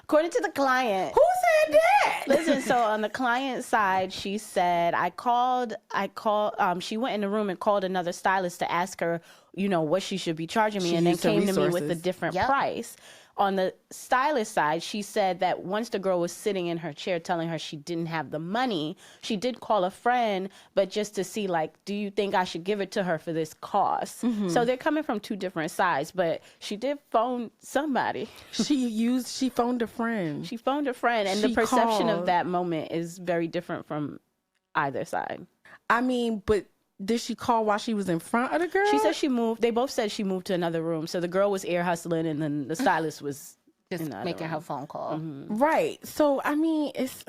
according to the client. Who said that? Listen, so on the client side, she said, she went in the room and called another stylist to ask her, what she should be charging me, and then came to me with a different price. On the stylist side, she said that once the girl was sitting in her chair telling her she didn't have the money, she did call a friend, but just to see, like, do you think I should give it to her for this cost? So they're coming from two different sides, but she did phone somebody. She phoned a friend. She phoned a friend, and the perception of that moment is very different from either side. I mean, but... did she call while she was in front of the girl? She said she moved. They both said she moved to another room. So the girl was ear hustling, and then the stylist was just making her phone call. Right. So, I mean, it's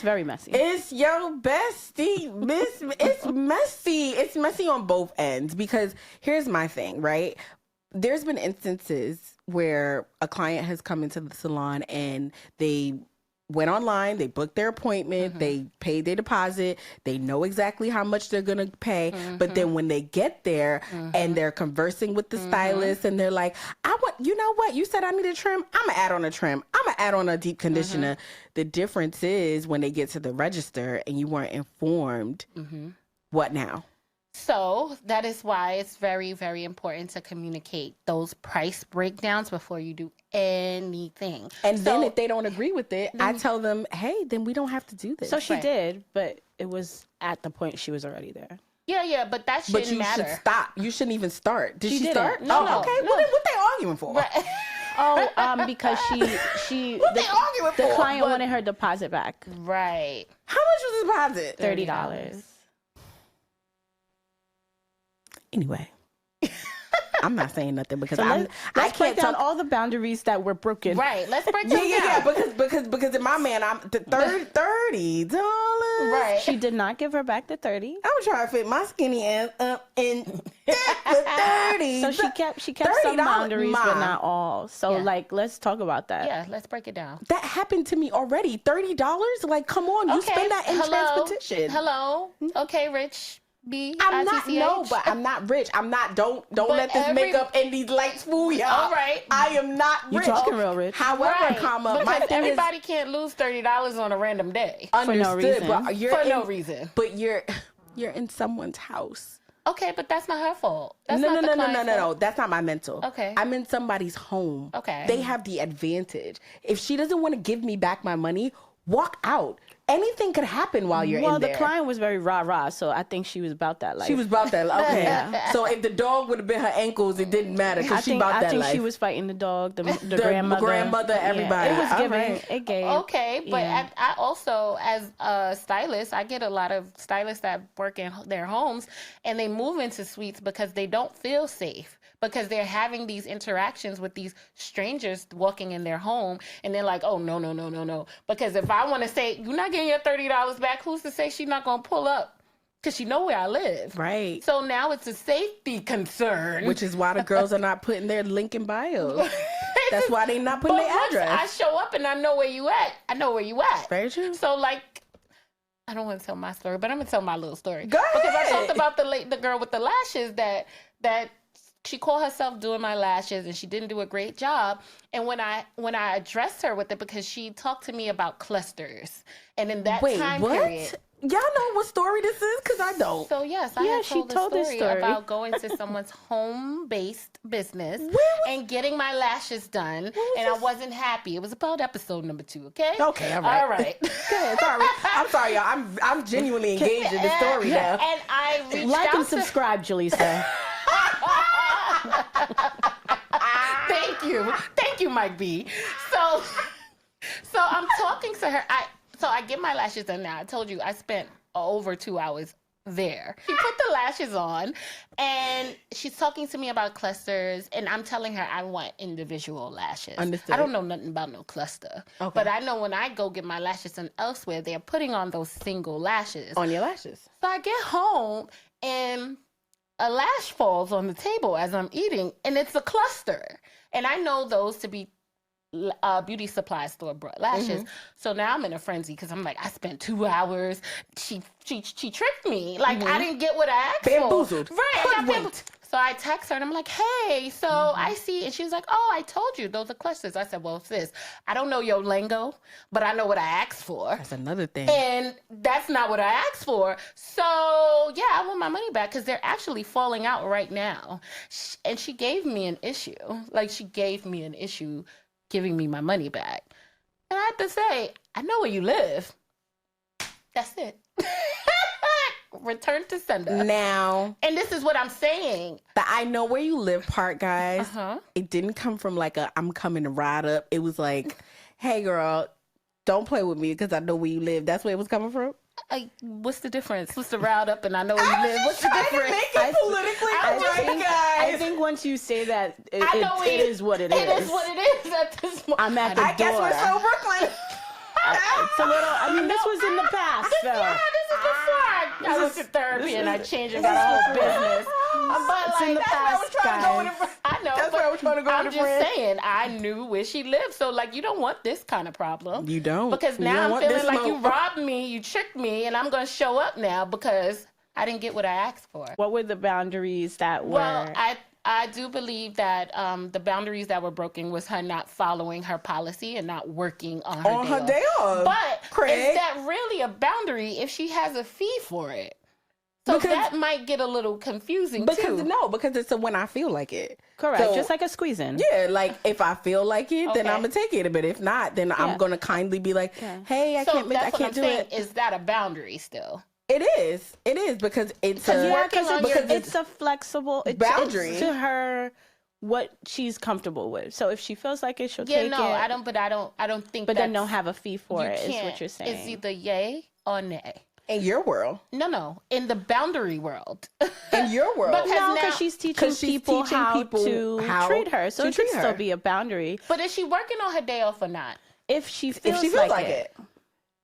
very messy. It's your bestie. It's messy. It's messy on both ends because here's my thing, right? There's been instances where a client has come into the salon and they went online, they booked their appointment, they paid their deposit, they know exactly how much they're going to pay. But then when they get there and they're conversing with the stylist and they're like, you know what? You said I need a trim. I'm going to add on a trim. I'm going to add on a deep conditioner. The difference is when they get to the register and you weren't informed, what now? So that is why it's very, very important to communicate those price breakdowns before you do anything. And then if they don't agree with it, I tell them, hey, then we don't have to do this. So she did, but it was at the point she was already there. Yeah, but that shouldn't matter. Should stop. You shouldn't even start. Did she start? No. Okay. Well, then what they arguing for? Right. Because she what they arguing for? The client wanted her deposit back. Right. How much was the deposit? $30. Anyway, I'm not saying nothing because let's break down all the boundaries that were broken. Right. Let's break them down. Yeah. Because in my man, I'm $30. Right. She did not give her back the $30. I'm trying to fit my skinny ass up in the 30. So she kept some boundaries, but not all. So let's talk about that. Yeah, let's break it down. That happened to me already. $30? Like, come on, you spend that in transportation. Hello. Okay, Rich. I'm not rich. I'm not. Don't let this makeup and these lights fool y'all. All right. I am not rich. You talking real rich. However, my thing everybody can't lose $30 on a random day. Understood. For no reason. But you're in someone's house. Okay, but that's not her fault. That's No. That's not my mental. Okay. I'm in somebody's home. Okay. They have the advantage. If she doesn't want to give me back my money, walk out. Anything could happen while you're in there. Well, the client was very rah-rah, so I think she was about that life. She was about that life. Okay. Yeah. So if the dog would have been her ankles, it didn't matter because she about that life. I think she was fighting the dog, the grandmother, everybody. It was giving. Right. It gave. Okay, but I also, as a stylist, I get a lot of stylists that work in their homes, and they move into suites because they don't feel safe. Because they're having these interactions with these strangers walking in their home, and they're like, oh, no. Because if I want to say, you're not getting your $30 back, who's to say she's not going to pull up? Because she know where I live. Right. So now it's a safety concern. Which is why the girls are not putting their link in bio. That's why they're not putting their address. I show up and I know where you at. Very true. So, like, I don't want to tell my story, but I'm going to tell my little story. Go ahead. Because I talked about the girl with the lashes that she called herself doing my lashes and she didn't do a great job. And when I addressed her with it, because she talked to me about clusters. And in that time period, Y'all know what story this is? Because I don't. So, yes, I had told the story about going to someone's home-based business and getting my lashes done, and I wasn't happy. It was about episode number 2, okay? Okay, all right. All right. Okay, sorry. I'm sorry, y'all. I'm genuinely engaged in the story now. And I reached like out and subscribe, Jaleesa. Thank you, Mike B. So I'm talking to her. So I get my lashes done now. I told you I spent over 2 hours there. She put the lashes on, and she's talking to me about clusters, and I'm telling her I want individual lashes. Understood. I don't know nothing about no cluster. Okay. But I know when I go get my lashes done elsewhere, they're putting on those single lashes. On your lashes. So I get home, and a lash falls on the table as I'm eating, and it's a cluster. And I know those to be beauty supply store brought lashes. So now I'm in a frenzy because I'm like, I spent 2 hours. She tricked me. Like I didn't get what I asked Bamboozled. for. Right. So I text her and I'm like, hey, so I see. And she was like, oh, I told you those are clusters. I said, well, sis, I don't know your lingo, but I know what I asked for. That's another thing. And that's not what I asked for. So yeah, I want my money back because they're actually falling out right now. And she gave me an issue. Like she gave me an issue giving me my money back. And I have to say, I know where you live. That's it. Return to sender. Now. And this is what I'm saying. The I know where you live part, guys. It didn't come from like I'm coming to ride up. It was like, hey girl, don't play with me because I know where you live. That's where it was coming from? What's the difference? What's the route up and I know where you live? What's the difference? I think once you say that, it is what it is. It is what it is at this point. I'm at the door. I guess we're so Brooklyn. It's a little, I mean, this was in the past, though. Yeah, this is before I went to therapy and I changed and got a whole business. But It's in the past, guys. I know. That's where I was trying to go. I'm just saying, I knew where she lived. So, like, you don't want this kind of problem. You don't. Because now I'm feeling like you robbed me, you tricked me, and I'm going to show up now because I didn't get what I asked for. What were the boundaries that were? Well, I do believe that the boundaries that were broken was her not following her policy and not working on her day off. But is that really a boundary if she has a fee for it? So that might get a little confusing too. Because it's a when I feel like it. Correct. So, just like a squeezing. Yeah, like if I feel like it, then I'm gonna take it. But if not, then I'm gonna kindly be like, hey, I can't do it. Is that a boundary still? It is because it's it's a flexible boundary to her what she's comfortable with. So if she feels like it, she'll take it. I don't think. But then don't have a fee for it. Is what you're saying? It's either yay or nay. In your world? No. In the boundary world. In your world? Because she's teaching people how to treat her. So it should still be a boundary. But is she working on her day off or not? If she feels like it.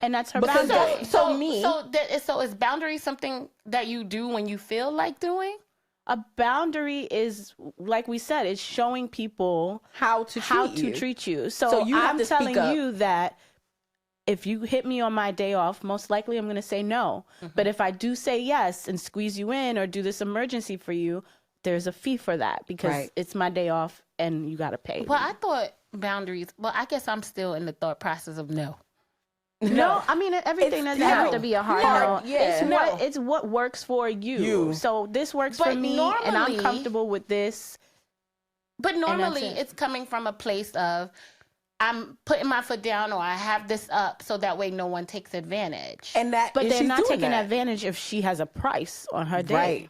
And that's her boundary. So is boundary something that you do when you feel like doing? A boundary is, like we said, is showing people how to treat you. So I'm telling you that if you hit me on my day off, most likely I'm going to say no. But if I do say yes and squeeze you in or do this emergency for you, there's a fee for that because it's my day off and you got to pay. Well, I thought boundaries, I guess I'm still in the thought process of no. No, I mean everything doesn't have to be a hard no. Yeah. It's what works for you. So this works for me, and I'm comfortable with this. But normally, it's coming from a place of I'm putting my foot down, or I have this up, so that way no one takes advantage. But they're not taking advantage if she has a price on her day. Right.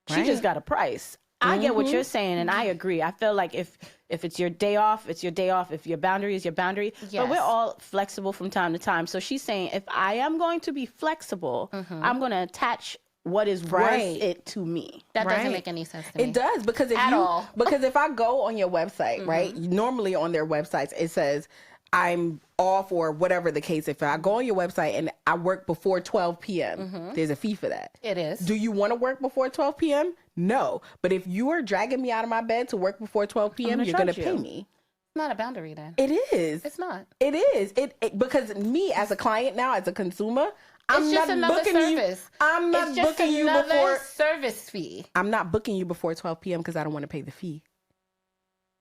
She just got a price. I get what you're saying, and I agree. I feel like if it's your day off, it's your day off. If your boundary is your boundary. Yes. But we're all flexible from time to time. So she's saying, if I am going to be flexible, I'm going to attach what is worth it to me. That doesn't make any sense to me. It does, because if I go on your website, right, normally on their websites, it says, I'm off or whatever the case. If I go on your website and I work before 12 p.m., there's a fee for that. It is. Do you want to work before 12 p.m.? No. But if you are dragging me out of my bed to work before 12 p.m., you're going to pay me. It's not a boundary then. It is. It's not. It is. Because me as a client now, as a consumer, I'm not booking service. You. I'm not booking you before service fee. I'm not booking you before 12 p.m. because I don't want to pay the fee.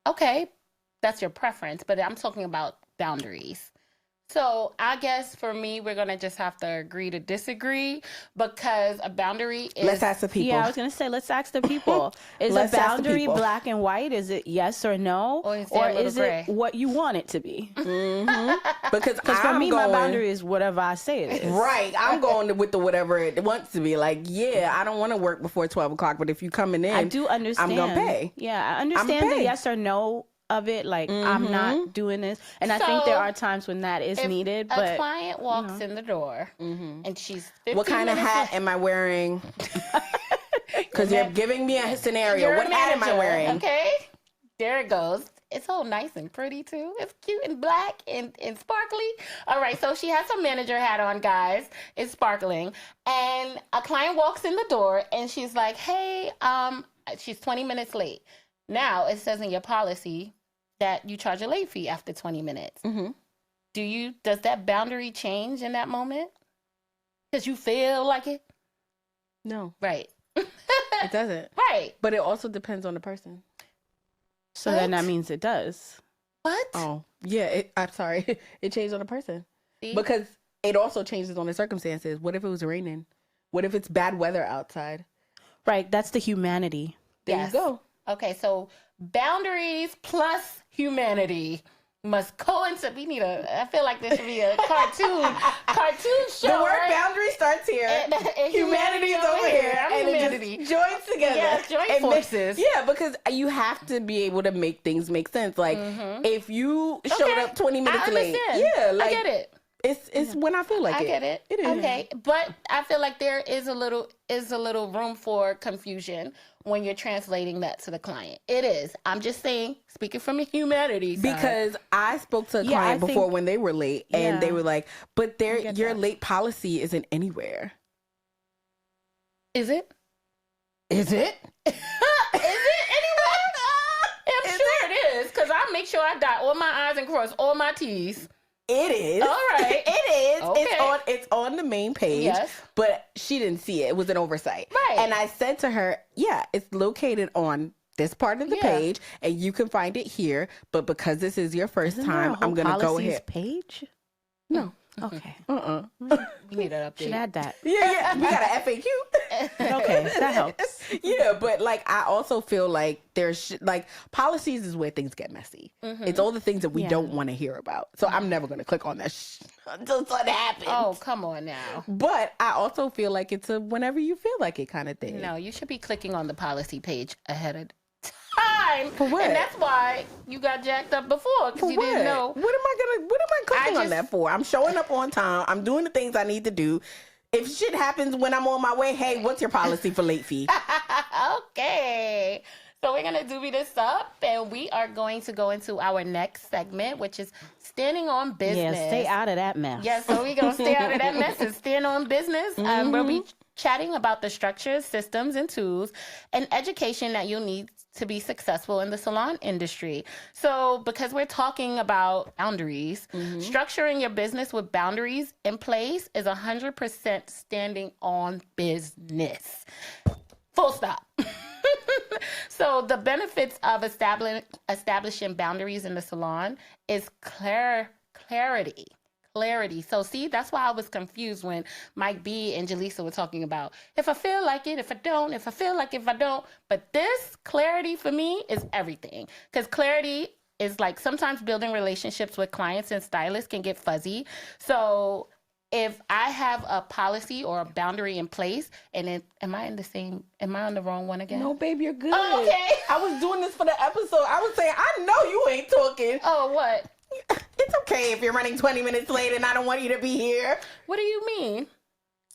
Okay, that's your preference, but I'm talking about boundaries. So I guess for me, we're gonna just have to agree to disagree because a boundary is. Let's ask the people. Yeah, I was gonna say, let's ask the people. Is a boundary black and white? Is it yes or no, or is it what you want it to be? Because for me, my boundary is whatever I say it is. Right, I'm going with the whatever it wants to be. Like, yeah, I don't want to work before 12 o'clock, but if you coming in, I do understand. I'm gonna pay. Yeah, I understand the yes or no of it, like I'm not doing this, and I think there are times when that is needed. But a client walks in the door and she's 15 what kind of hat am I wearing? Because you're giving me a scenario. What hat am I wearing? Okay, there it goes. It's all nice and pretty too. It's cute and black and sparkly. All right, so she has her manager hat on, guys. It's sparkling, and a client walks in the door and she's like, "Hey, she's 20 minutes late." Now it says in your policy that you charge a late fee after 20 minutes. Does that boundary change in that moment? Because you feel like it? No. Right. It doesn't. Right. But it also depends on the person. So then that means it does. What? Oh, yeah. I'm sorry. It changed on the person. See? Because it also changes on the circumstances. What if it was raining? What if it's bad weather outside? Right. That's the humanity. There you go. Okay, so boundaries plus humanity must coincide. I feel like this should be a cartoon show. The word boundary starts here. And humanity's over here. And humanity. It just joins together. Yeah, joint forces. Because you have to be able to make things make sense. Like, if you showed up 20 minutes late. Yeah, like, I get it. It's when I feel like it. I get it. It is. Okay, but I feel like there is a little room for confusion when you're translating that to the client. It is. I'm just saying, speaking from a humanity side. Because I spoke to a client before when they were late, and they were like, "But your late policy isn't anywhere." Is it? Is it? Is it anywhere? I'm sure it is, because I make sure I dot all my I's and cross all my T's. It is. All right. It is. Okay. It's on the main page. Yes. But she didn't see it. It was an oversight. Right. And I said to her, yeah, it's located on this part of the page, and you can find it here. But because this is your first time, I'm going to go ahead. Page? No. Okay. We need an update. Should add that. Yeah. We got an FAQ. Okay, that helps. Yeah, but like I also feel like there's like policies is where things get messy. It's all the things that we don't want to hear about. So I'm never going to click on that until something happens. Oh, come on now. But I also feel like it's a whenever you feel like it kind of thing. No, you should be clicking on the policy page ahead of time. For what? And that's why you got jacked up before, because you didn't know. What am I clicking on that for? I'm showing up on time. I'm doing the things I need to do. If shit happens when I'm on my way, hey, what's your policy for late fee? Okay. So we're going to divvy this up, and we are going to go into our next segment, which is standing on business. Yeah, stay out of that mess. Yeah, so we're going to stay out of that mess and stand on business. We'll be chatting about the structures, systems, and tools and education that you'll need to be successful in the salon industry. So because we're talking about boundaries, structuring your business with boundaries in place is 100% standing on business. Full stop. So the benefits of establishing boundaries in the salon is clarity. So see, that's why I was confused when Mike B and Jaleesa were talking about if I feel like it, if I don't, if I feel like if I don't. But this clarity for me is everything, because clarity is like sometimes building relationships with clients and stylists can get fuzzy. So if I have a policy or a boundary in place, and then am I on the wrong one again? No, babe, you're good. Oh, okay. I was doing this for the episode. I was saying, I know you ain't talking. Oh, what? It's okay if you're running 20 minutes late and I don't want you to be here. What do you mean?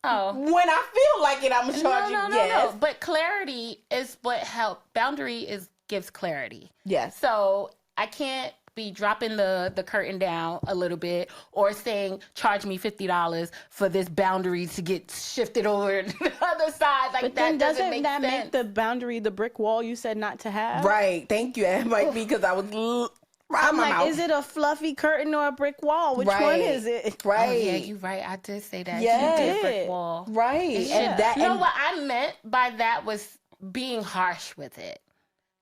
Oh. When I feel like it, I'm going to charge you. No. But clarity is what helps. Boundary gives clarity. Yes. So I can't be dropping the curtain down a little bit or saying, charge me $50 for this boundary to get shifted over to the other side. Like, but that then doesn't make sense. make the boundary the brick wall you said not to have? Right. Thank you. It might be because I was... I'm like, is it a fluffy curtain or a brick wall? Which one is it? Right. Oh, yeah, you're right. I did say that. Yes. You did brick wall. Right. And what I meant by that was being harsh with it.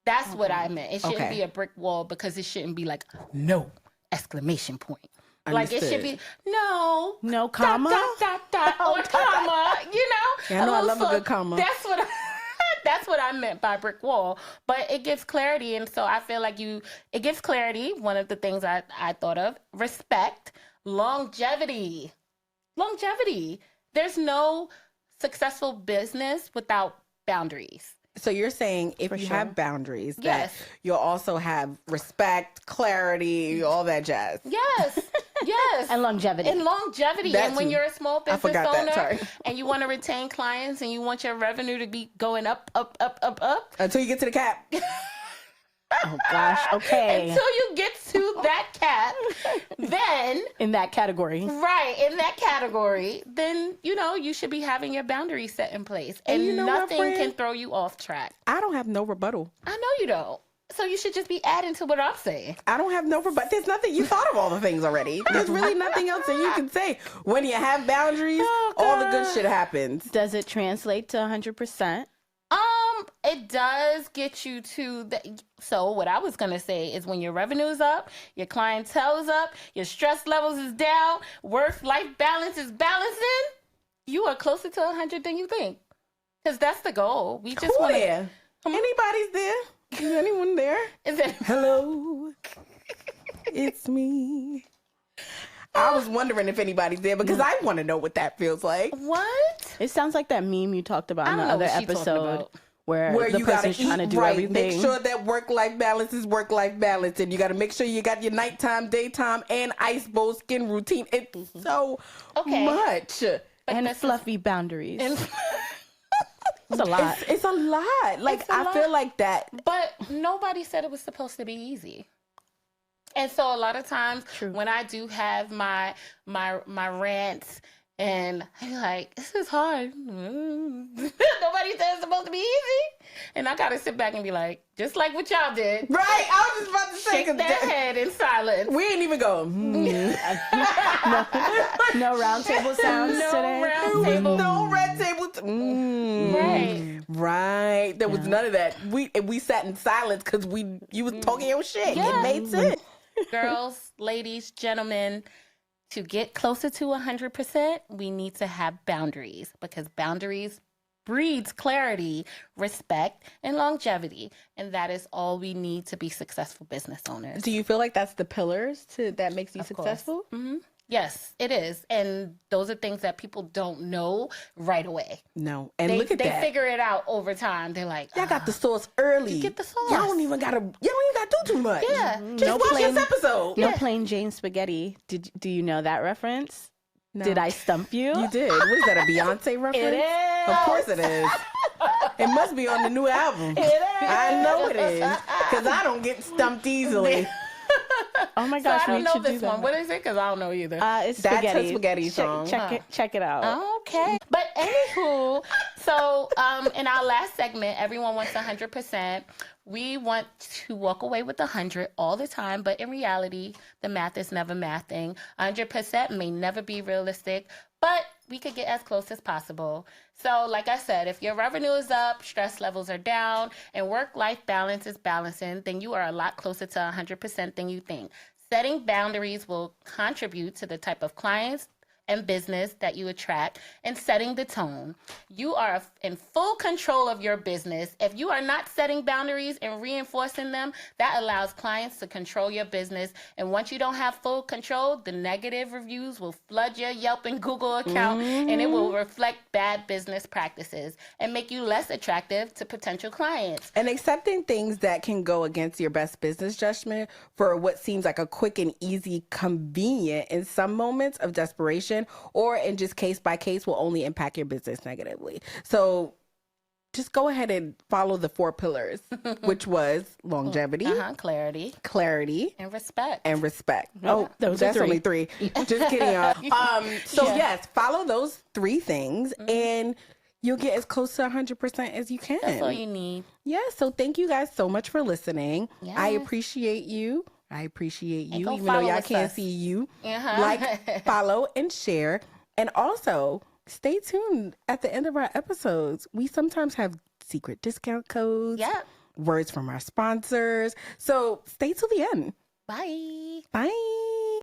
That's what I meant. It shouldn't be a brick wall, because it shouldn't be like, no, exclamation point. Like it should be no comma, or comma. You know, yeah, I know I love a good comma. That's what I meant by brick wall. But it gives clarity, and so I feel like it gives clarity. One of the things I thought of: respect, longevity. There's no successful business without boundaries. So you're saying if you have boundaries, that you'll also have respect, clarity, all that jazz. Yes. And longevity. And when you're a small business owner and you want to retain clients and you want your revenue to be going up. Until you get to the cap. Oh, gosh. Okay. Until you get to that cap, then... in that category. Right. In that category, then, you should be having your boundaries set in place. And nothing can throw you off track. I don't have no rebuttal. I know you don't. So you should just be adding to what I'm saying. I don't have no rebuttal. There's nothing. You thought of all the things already. There's really nothing else that you can say. When you have boundaries, all the good shit happens. Does it translate to 100%? It does get you to the... So what I was going to say is when your revenue's up, your clientele's up, your stress levels is down, work-life balance is balancing, you are closer to 100 than you think. Because that's the goal. We just want to... Anybody's there? Is anyone there? Hello. It's me. I was wondering if anybody's there because I want to know what that feels like. What? It sounds like that meme you talked about in the other episode where the you person's trying to do everything. Make sure that work-life balance is work-life balance, and you got to make sure you got your nighttime, daytime, and ice bowl skin routine. It's so much. And fluffy boundaries. It's a lot. It's a lot. Like, I feel like that. But nobody said it was supposed to be easy. And so a lot of times when I do have my rants and I'm like, this is hard. Nobody said it's supposed to be easy. And I got to sit back and be like, just like what y'all did. Right. I was just about to say. Shake that head in silence. We ain't even go. No round table sounds today. No red table. Right. There was none of that. We sat in silence because you was talking your shit. It made sense. Girls, ladies, gentlemen, to get closer to 100%, we need to have boundaries because boundaries breeds clarity, respect, and longevity. And that is all we need to be successful business owners. Do you feel like that's the pillars that makes you successful? Mm-hmm. Yes, it is. And those are things that people don't know right away. No. And look at that. They figure it out over time. They're like, y'all got the sauce early. You get the sauce. Y'all don't even gotta do too much. Yeah. Just watch this episode. No plain Jane spaghetti. Do you know that reference? No. Did I stump you? You did. What is that, a Beyonce reference? It is. Of course it is. It must be on the new album. It is. I know it is. Because I don't get stumped easily. Oh my gosh, so I don't know this one. What is it? Because I don't know either. It's spaghetti. That's a spaghetti song. Check it out. Okay. But anywho, so in our last segment, everyone wants 100%. We want to walk away with 100 all the time, but in reality, the math is never mathing. 100% may never be realistic, but we could get as close as possible. So like I said, if your revenue is up, stress levels are down, and work-life balance is balancing, then you are a lot closer to 100% than you think. Setting boundaries will contribute to the type of clients and business that you attract and setting the tone. You are in full control of your business. If you are not setting boundaries and reinforcing them, that allows clients to control your business. And once you don't have full control, the negative reviews will flood your Yelp and Google account and it will reflect bad business practices and make you less attractive to potential clients. And accepting things that can go against your best business judgment for what seems like a quick and easy, convenient in some moments of desperation or in just case by case will only impact your business negatively. So just go ahead and follow the 4 pillars, which was longevity, clarity, and respect. Oh, that's only 3. Just kidding, y'all. Yes, follow those 3 things and you'll get as close to 100% as you can. That's all you need. Yeah, so thank you guys so much for listening. Yes. I appreciate you, even though y'all can't see you. Like, follow, and share. And also, stay tuned at the end of our episodes. We sometimes have secret discount codes, words from our sponsors. So stay till the end. Bye. Bye.